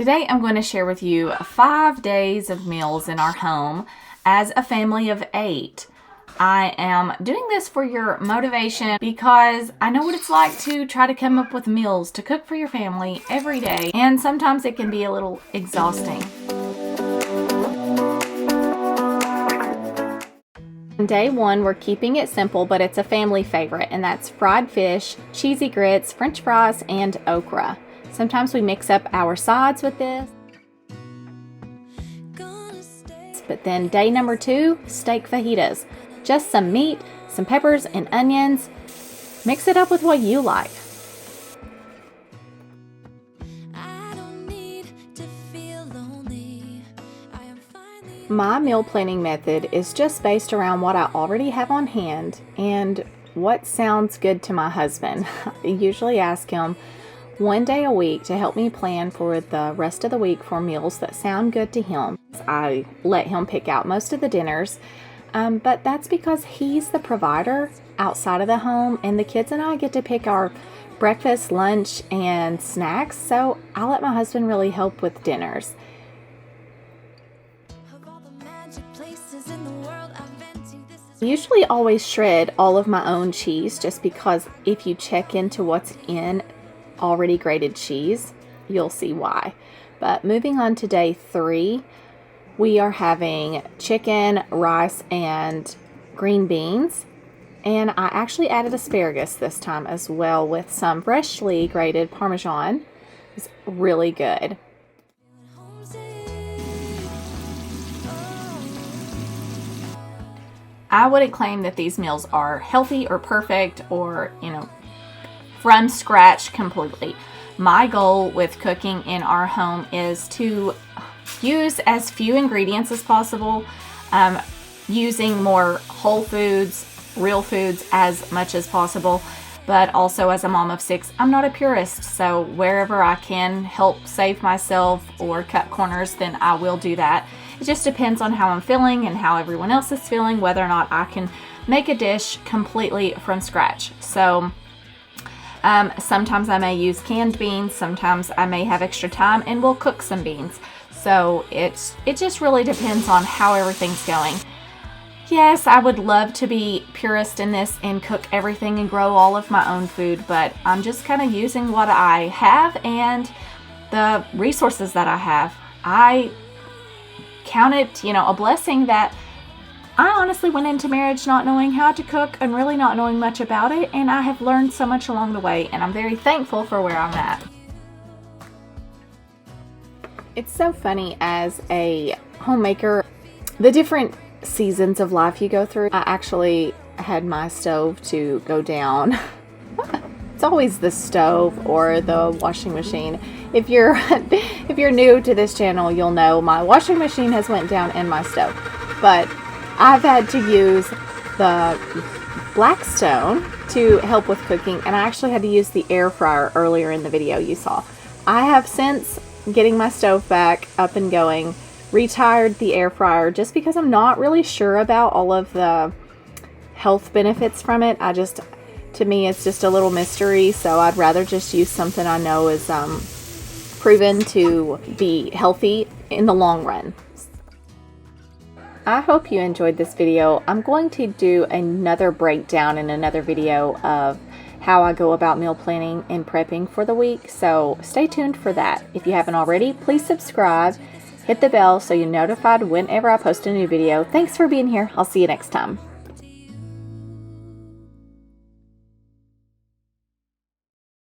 Today I'm going to share with you 5 days of meals in our home as a family of 8. I am doing this for your motivation because I know what it's like to try to come up with meals to cook for your family every day, and sometimes it can be a little exhausting. On day 1, we're keeping it simple, but it's a family favorite, and that's fried fish, cheesy grits, french fries, and okra. Sometimes we mix up our sides with this. But then day number 2, steak fajitas. Just some meat, some peppers, and onions. Mix it up with what you like. My meal planning method is just based around what I already have on hand and what sounds good to my husband. I usually ask him one day a week to help me plan for the rest of the week for meals that sound good to him. I let him pick out most of the dinners, but that's because he's the provider outside of the home, and the kids and I get to pick our breakfast, lunch, and snacks, so I let my husband really help with dinners. I usually always shred all of my own cheese just because if you check into what's in already grated cheese, you'll see why. But moving on to day 3, we are having chicken, rice, and green beans. And I actually added asparagus this time as well with some freshly grated Parmesan. It's really good. I wouldn't claim that these meals are healthy or perfect or, from scratch completely. My goal with cooking in our home is to use as few ingredients as possible, using more whole foods, real foods as much as possible. But also, as a mom of 6, I'm not a purist, so wherever I can help save myself or cut corners, then I will do that. It just depends on how I'm feeling and how everyone else is feeling, whether or not I can make a dish completely from scratch. So sometimes I may use canned beans, sometimes I may have extra time and we'll cook some beans. So it just really depends on how everything's going. Yes, I would love to be purist in this and cook everything and grow all of my own food, but I'm just kind of using what I have and the resources that I have. I count it, a blessing that I honestly went into marriage not knowing how to cook and really not knowing much about it, and I have learned so much along the way, and I'm very thankful for where I'm at. It's so funny as a homemaker, the different seasons of life you go through. I actually had my stove to go down. It's always the stove or the washing machine. If you're new to this channel, you'll know my washing machine has went down and my stove. But I've had to use the Blackstone to help with cooking, and I actually had to use the air fryer earlier in the video you saw. I have since, getting my stove back up and going, retired the air fryer just because I'm not really sure about all of the health benefits from it. To me, it's just a little mystery, so I'd rather just use something I know is proven to be healthy in the long run. I hope you enjoyed this video. I'm going to do another breakdown in another video of how I go about meal planning and prepping for the week, so stay tuned for that. If you haven't already, please subscribe, hit the bell so you're notified whenever I post a new video. Thanks for being here. I'll see you next time.